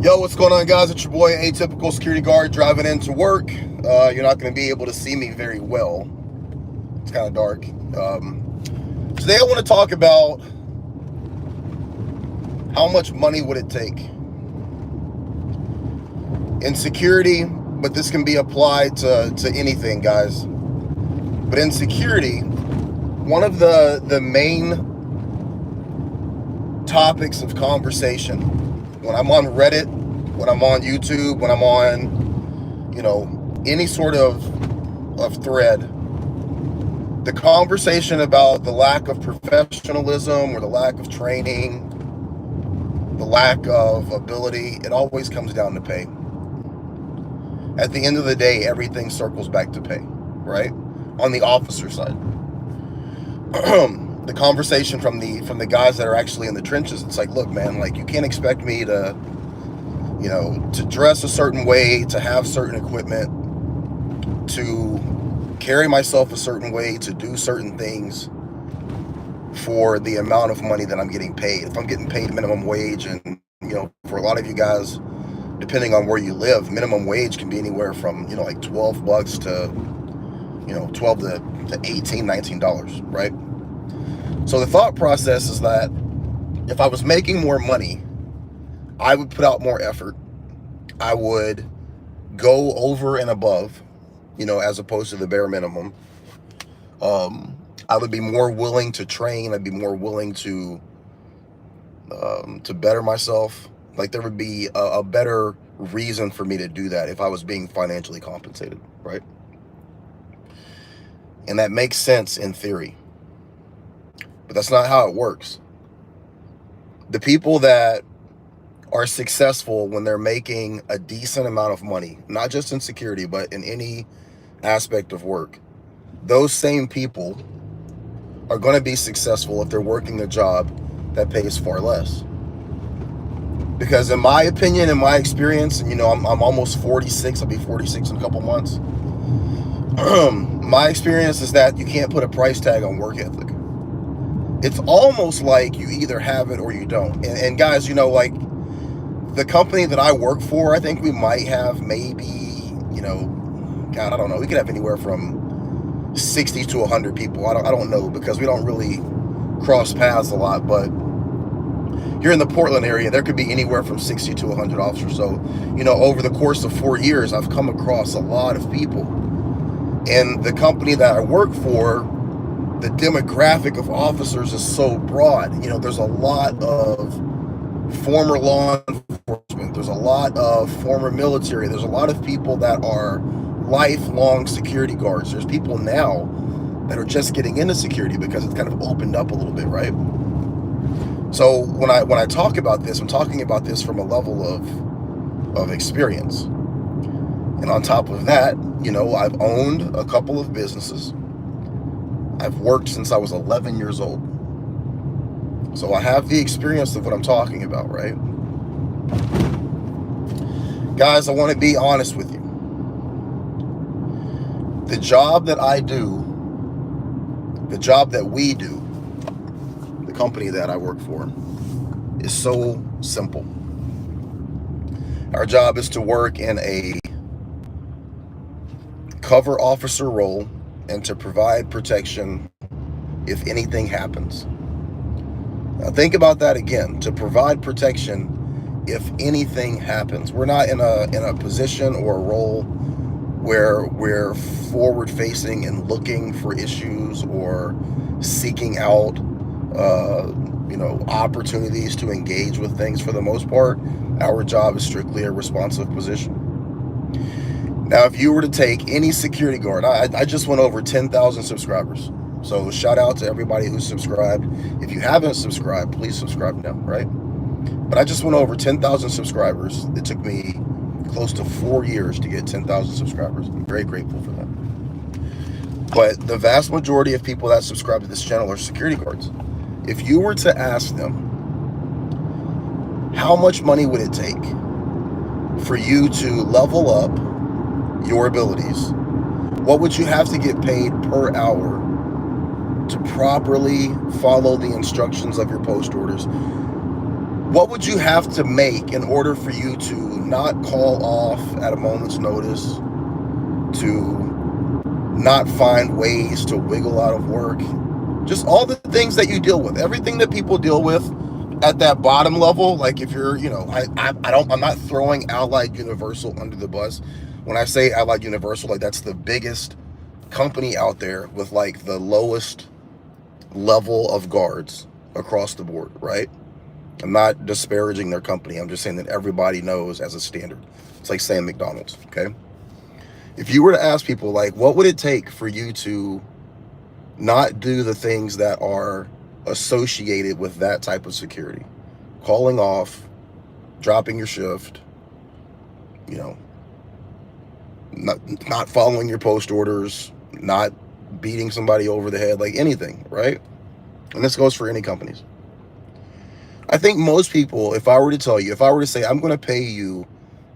Yo, what's going on, guys? It's your boy, Atypical Security Guard, driving into work. You're not going to be able to see me very well. It's kind of dark. Today I want to talk about how much money would it take in security, but this can be applied to anything, guys. But in security, one of the main topics of conversation when I'm on Reddit, when I'm on YouTube, when I'm on, any sort of thread, the conversation about the lack of professionalism or the lack of training, the lack of ability, it always comes down to pay. At the end of the day, everything circles back to pay, right? On the officer side. The conversation from the guys that are actually in the trenches, it's like, look, man, like, you can't expect me to dress a certain way, to have certain equipment, to carry myself a certain way, to do certain things for the amount of money that I'm getting paid. If I'm getting paid minimum wage, and for a lot of you guys, depending on where you live, minimum wage can be anywhere from like $12 to $12 to $18, $19, right? So the thought process is that if I was making more money, I would put out more effort. I would go over and above, as opposed to the bare minimum. I would be more willing to train. I'd be more willing to better myself. Like, there would be a better reason for me to do that if I was being financially compensated, right? And that makes sense in theory. But that's not how it works. The people that are successful when they're making a decent amount of money, not just in security, but in any aspect of work, those same people are going to be successful if they're working a job that pays far less. Because in my opinion, in my experience, and I'm almost 46, I'll be 46 in a couple months. My experience is that you can't put a price tag on work ethic. It's almost like you either have it or you don't. And guys, like the company that I work for, I think we might have maybe, God, I don't know. We could have anywhere from 60 to 100 people. I don't know, because we don't really cross paths a lot. But here in the Portland area, there could be anywhere from 60 to 100 officers. So, over the course of 4 years, I've come across a lot of people. And the company that I work for, the demographic of officers is so broad. There's a lot of former law enforcement. There's a lot of former military. There's a lot of people that are lifelong security guards. There's people now that are just getting into security because it's kind of opened up a little bit, right? So when I talk about this, I'm talking about this from a level of experience. And on top of that, I've owned a couple of businesses. I've worked since I was 11 years old. So I have the experience of what I'm talking about, right? Guys, I want to be honest with you. The job that I do, the job that we do, the company that I work for, is so simple. Our job is to work in a cover officer role and to provide protection if anything happens. Now think about that again, to provide protection if anything happens. We're not in a position or a role where we're forward facing and looking for issues or seeking out opportunities to engage with things. For the most part, our job is strictly a responsive position. Now, if you were to take any security guard, I just went over 10,000 subscribers. So shout out to everybody who's subscribed. If you haven't subscribed, please subscribe now, right? But I just went over 10,000 subscribers. It took me close to 4 years to get 10,000 subscribers. I'm very grateful for that. But the vast majority of people that subscribe to this channel are security guards. If you were to ask them, how much money would it take for you to level up your abilities? What would you have to get paid per hour to properly follow the instructions of your post orders? What would you have to make in order for you to not call off at a moment's notice, to not find ways to wiggle out of work? Just all the things that you deal with, everything that people deal with at that bottom level. Like if you're, I'm not throwing Allied Universal under the bus. When I say Allied Universal, like that's the biggest company out there with like the lowest level of guards across the board, right? I'm not disparaging their company. I'm just saying that everybody knows as a standard. It's like saying McDonald's, okay? If you were to ask people, like, what would it take for you to not do the things that are associated with that type of security? Calling off, dropping your shift, not following your post orders, not beating somebody over the head, like anything, right? And this goes for any companies. I think most people, if I were to say, I'm going to pay you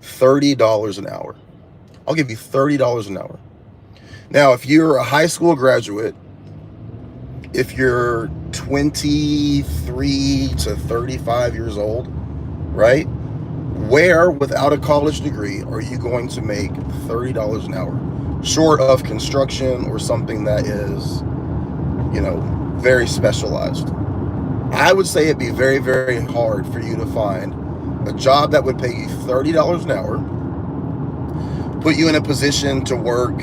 $30 an hour, I'll give you $30 an hour. Now, if you're a high school graduate, if you're 23 to 35 years old, right? Where, without a college degree, are you going to make $30 an hour? Short of construction or something that is, very specialized. I would say it'd be very, very hard for you to find a job that would pay you $30 an hour, put you in a position to work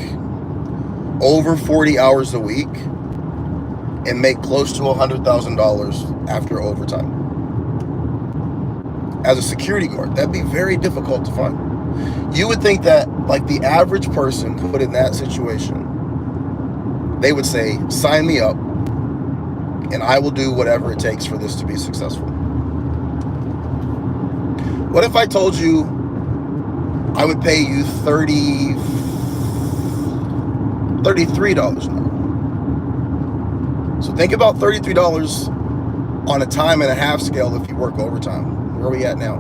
over 40 hours a week, and make close to $100,000 after overtime. As a security guard, that'd be very difficult to find. You would think that, like, the average person put in that situation, they would say, sign me up, and I will do whatever it takes for this to be successful. What if I told you I would pay you $33 an hour? So think about $33 on a time and a half scale if you work overtime. Where are we at now?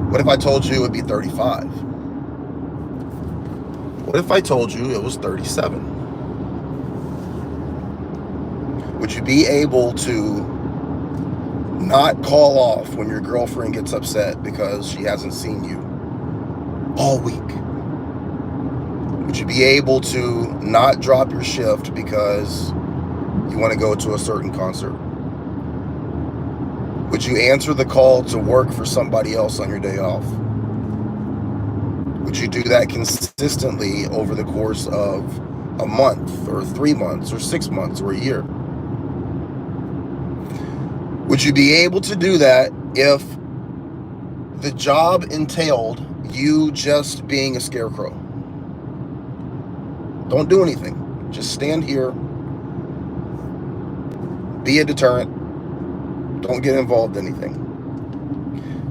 What if I told you it would be 35? What if I told you it was 37? Would you be able to not call off when your girlfriend gets upset because she hasn't seen you all week? Would you be able to not drop your shift because you want to go to a certain concert? Would you answer the call to work for somebody else on your day off? Would you do that consistently over the course of a month or 3 months or 6 months or a year? Would you be able to do that if the job entailed you just being a scarecrow? Don't do anything. Just stand here. Be a deterrent. Don't get involved in anything.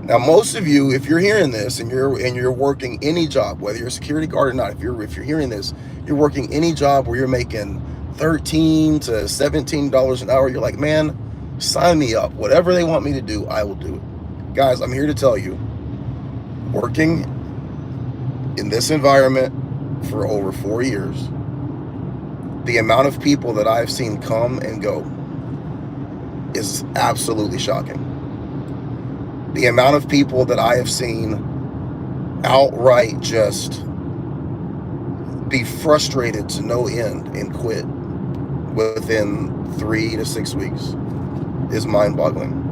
Now, most of you, if you're hearing this and you're working any job, whether you're a security guard or not, if you're hearing this, you're working any job where you're making $13 to $17 an hour, you're like, man, sign me up. Whatever they want me to do, I will do it. Guys, I'm here to tell you, working in this environment for over 4 years, the amount of people that I've seen come and go is absolutely shocking. The amount of people that I have seen outright just be frustrated to no end and quit within 3 to 6 weeks is mind-boggling.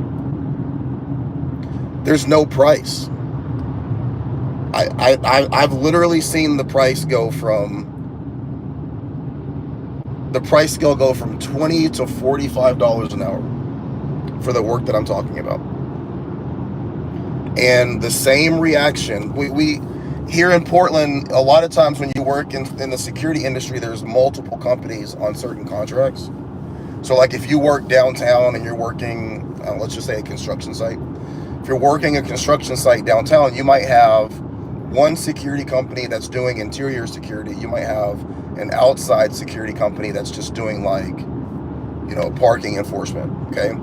There's no price. I've literally seen the price scale go from $20 to $45 an hour for the work that I'm talking about. And the same reaction, we here in Portland, a lot of times when you work in the security industry, there's multiple companies on certain contracts. So like if you work downtown and you're working, let's just say a construction site. If you're working a construction site downtown, you might have one security company that's doing interior security. You might have an outside security company that's just doing like, parking enforcement, okay?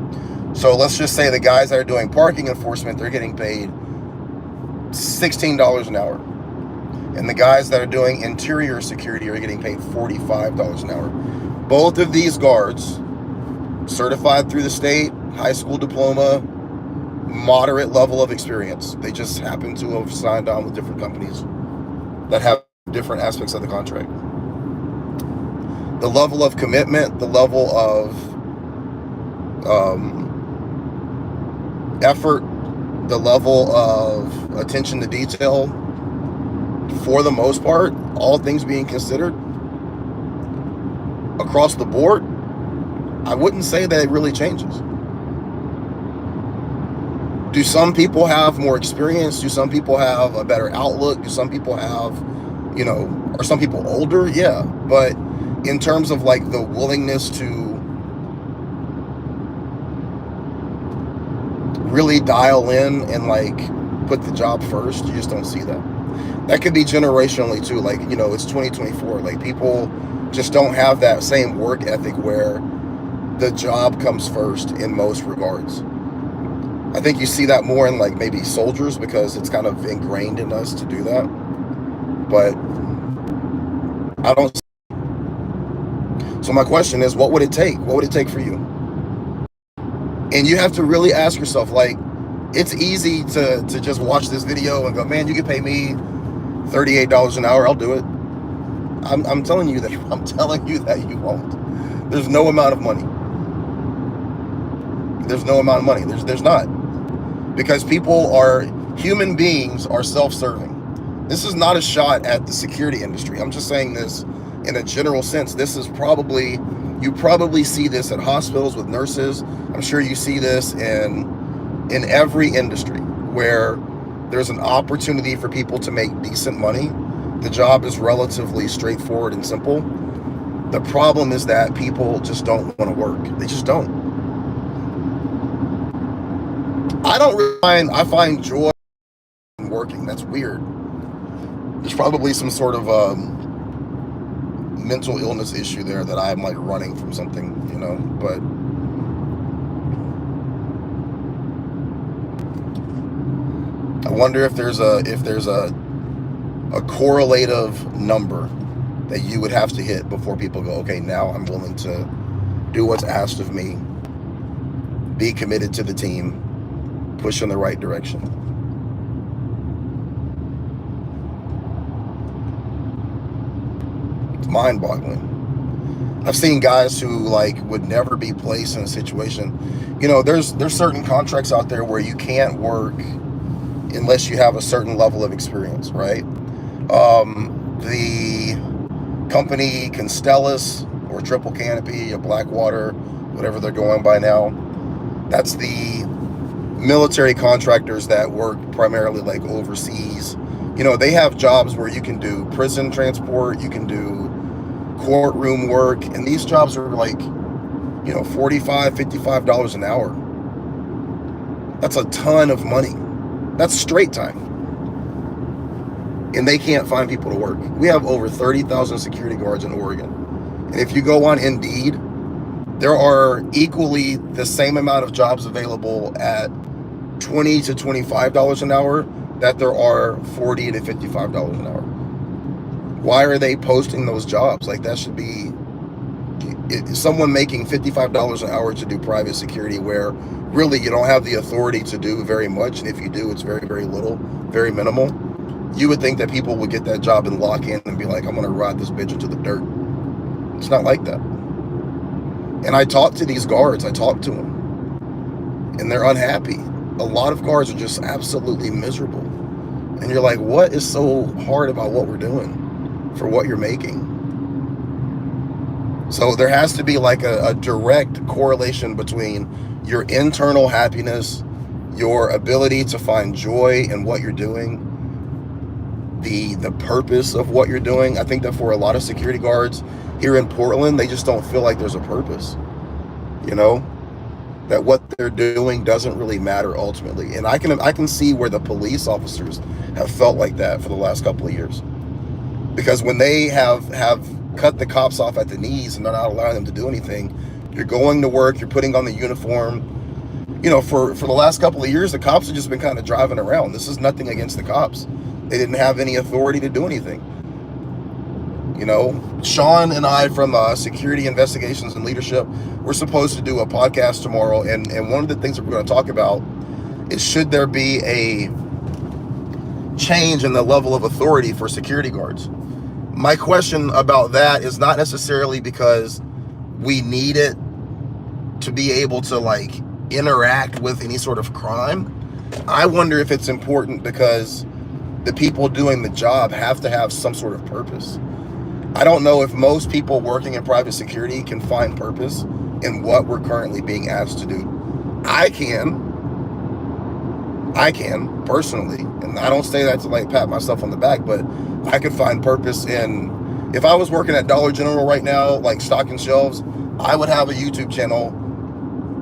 So let's just say the guys that are doing parking enforcement, they're getting paid $16 an hour. And the guys that are doing interior security are getting paid $45 an hour. Both of these guards, certified through the state, high school diploma, moderate level of experience. They just happen to have signed on with different companies that have different aspects of the contract. The level of commitment, the level of effort, the level of attention to detail, for the most part, all things being considered, across the board, I wouldn't say that it really changes. Do some people have more experience? Do some people have a better outlook? Do some people have, are some people older? Yeah. But in terms of like the willingness to really dial in and like put the job first, you just don't see that. That could be generationally too. Like, it's 2024. Like, people just don't have that same work ethic where the job comes first in most regards. I think you see that more in like maybe soldiers because it's kind of ingrained in us to do that. But I don't. So my question is, what would it take? What would it take for you? And you have to really ask yourself, like, it's easy to just watch this video and go, man, you can pay me $38 an hour. I'll do it. I'm telling you that you won't. There's no amount of money. There's no amount of money. There's not. Because human beings are self-serving. This is not a shot at the security industry. I'm just saying this in a general sense. This is you probably see this at hospitals with nurses. I'm sure you see this in every industry where there's an opportunity for people to make decent money. The job is relatively straightforward and simple. The problem is that people just don't want to work. They just don't. I find joy in working. That's weird. There's probably some sort of mental illness issue there that I'm like running from something, but I wonder if there's a correlative number that you would have to hit before people go, okay, now I'm willing to do what's asked of me, be committed to the team, push in the right direction. It's mind-boggling. I've seen guys who like would never be placed in a situation. There's certain contracts out there where you can't work unless you have a certain level of experience, right? The company Constellus or Triple Canopy or Blackwater, whatever they're going by now, that's the military contractors that work primarily like overseas. They have jobs where you can do prison transport, you can do courtroom work, and these jobs are like, $45, $55 an hour. That's a ton of money. That's straight time. And they can't find people to work. We have over 30,000 security guards in Oregon. And if you go on Indeed, there are equally the same amount of jobs available at $20 to $25 an hour that there are $40 to $55 an hour. Why are they posting those jobs? Like, that should be someone making $55 an hour to do private security, where really you don't have the authority to do very much, and if you do, it's very, very little, very minimal. You would think that people would get that job and lock in and be like, I'm gonna ride this bitch into the dirt. It's not like that. And I talk to these guards, I talk to them, and they're unhappy. A lot of guards are just absolutely miserable. And you're like, what is so hard about what we're doing for what you're making? So there has to be like a direct correlation between your internal happiness, your ability to find joy in what you're doing, the purpose of what you're doing. I think that for a lot of security guards here in Portland, they just don't feel like there's a purpose, that what they're doing doesn't really matter ultimately. And I can see where the police officers have felt like that for the last couple of years, because when they have cut the cops off at the knees and they're not allowing them to do anything, you're going to work, you're putting on the uniform. For the last couple of years, the cops have just been kind of driving around. This is nothing against the cops. They didn't have any authority to do anything. You know, Sean and I from Security Investigations and Leadership, we're supposed to do a podcast tomorrow, and one of the things that we're going to talk about is, should there be a change in the level of authority for security guards? My question about that is not necessarily because we need it to be able to like interact with any sort of crime. I wonder if it's important because the people doing the job have to have some sort of purpose. I don't know if most people working in private security can find purpose in what we're currently being asked to do. I can personally, and I don't say that to like pat myself on the back, but I could find purpose in, if I was working at Dollar General right now, like stocking shelves, I would have a YouTube channel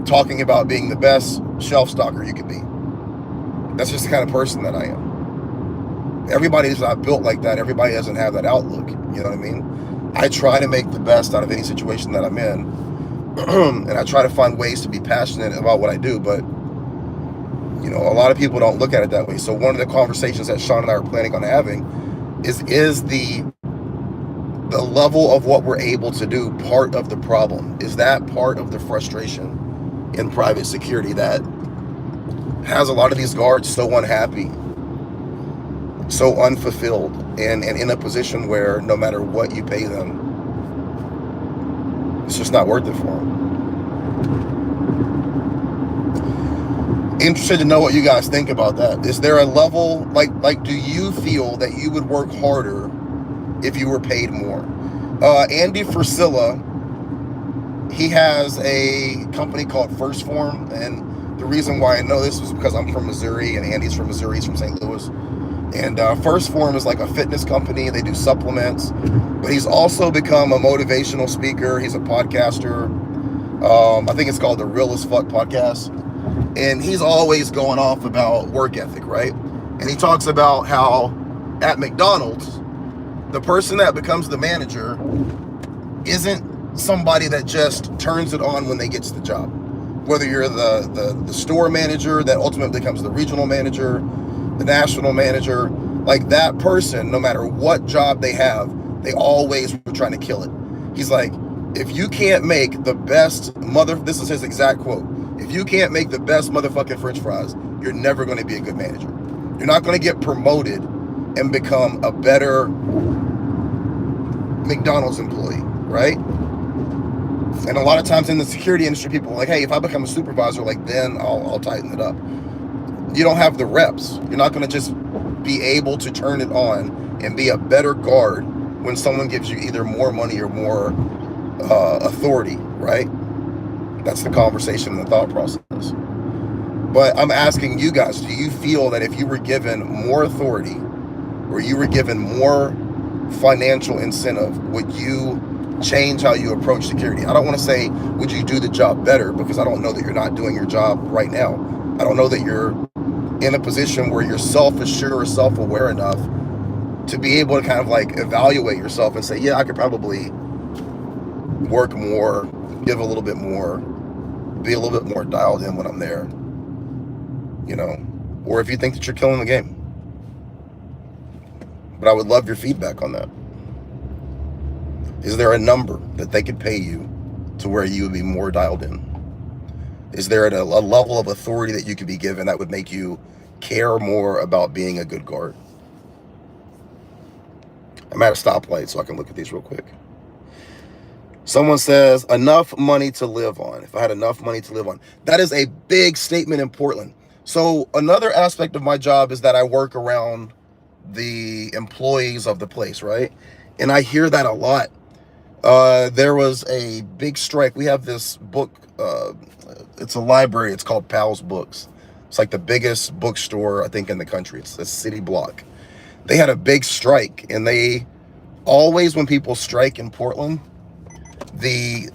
talking about being the best shelf stocker you could be. That's just the kind of person that I am. Everybody's not built like that. Everybody doesn't have that outlook. You know what I mean? I try to make the best out of any situation that I'm in. And I try to find ways to be passionate about what I do, but you know, a lot of people don't look at it that way. So one of the conversations that Sean and I are planning on having is the level of what we're able to do part of the problem? Is that part of the frustration in private security that has a lot of these guards so unhappy, so unfulfilled, and in a position where no matter what you pay them, it's just not worth it for them? Interested to know what you guys think about that. Is there a level, like do you feel that you would work harder if you were paid more? Andy Frisilla, he has a company called First Form, and the reason why I know this is because I'm from Missouri and Andy's from Missouri, he's from St. Louis. And First Form is like a fitness company. They do supplements, but he's also become a motivational speaker. He's a podcaster. I think it's called the Real as Fuck podcast. And he's always going off about work ethic, right? And he talks about how at McDonald's, the person that becomes the manager isn't somebody that just turns it on when they get to the job. Whether you're the store manager that ultimately becomes the regional manager, the national manager, like that person, no matter what job they have, they always were trying to kill it. He's like, if you can't make the best this is his exact quote, if you can't make the best motherfucking French fries, you're never going to be a good manager. You're not going to get promoted and become a better McDonald's employee, right? And a lot of times in the security industry, people are like, hey, if I become a supervisor, like then I'll tighten it up. You don't have the reps. You're not going to just be able to turn it on and be a better guard when someone gives you either more money or more authority, right? That's the conversation and the thought process. But I'm asking you guys, do you feel that if you were given more authority or you were given more financial incentive, would you change how you approach security? I don't want to say, would you do the job better? Because I don't know that you're not doing your job right now. I don't know that you're in a position where you're self-assured or self-aware enough to be able to kind of like evaluate yourself and say, yeah, I could probably work more, give a little bit more, be a little bit more dialed in when I'm there, you know, or if you think that you're killing the game. But I would love your feedback on that. Is there a number that they could pay you to where you would be more dialed in? Is there a level of authority that you could be given that would make you care more about being a good guard? I'm at a stoplight, so I can look at these real quick. Someone says, enough money to live on. If I had enough money to live on. That is a big statement in Portland. So another aspect of my job is that I work around the employees of the place, right? And I hear that a lot. There was a big strike. We have this book. It's a library. It's called Powell's Books. It's like the biggest bookstore, I think, in the country. It's a city block. They had a big strike, and they always, when people strike in Portland, the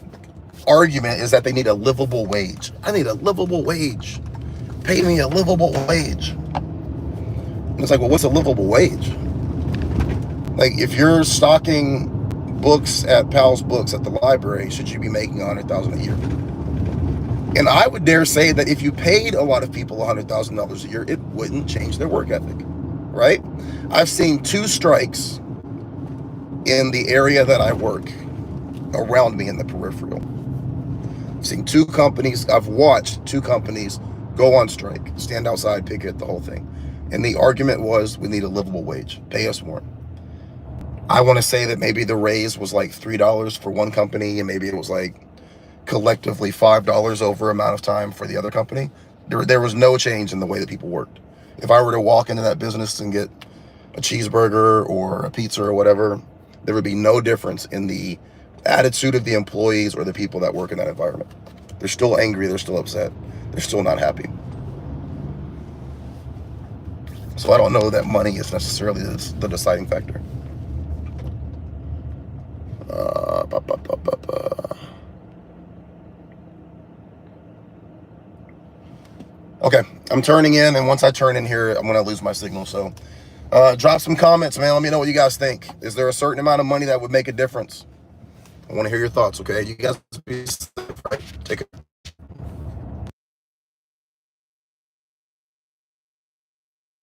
argument is that they need a livable wage. I need a livable wage. Pay me a livable wage. And it's like, well, what's a livable wage? Like, if you're stocking books at Powell's Books at the library, should you be making $100,000 a year? And I would dare say that if you paid a lot of people $100,000 a year, it wouldn't change their work ethic, right? I've seen 2 strikes in the area that I work, around me in the peripheral. I've seen two companies, I've watched two companies go on strike, stand outside, picket, the whole thing. And the argument was, we need a livable wage, pay us more. I want to say that maybe the raise was like $3 for one company, and maybe it was like collectively $5 over amount of time for the other company. There was no change in the way that people worked. If I were to walk into that business and get a cheeseburger or a pizza or whatever, there would be no difference in the attitude of the employees or the people that work in that environment. They're still angry, they're still upset, they're still not happy. So I don't know that money is necessarily the deciding factor. Okay, I'm turning in, and once I turn in here, I'm gonna lose my signal. So drop some comments, man. Let me know what you guys think. Is there a certain amount of money that would make a difference? I want to hear your thoughts. Okay, you guys be safe, right? Take care.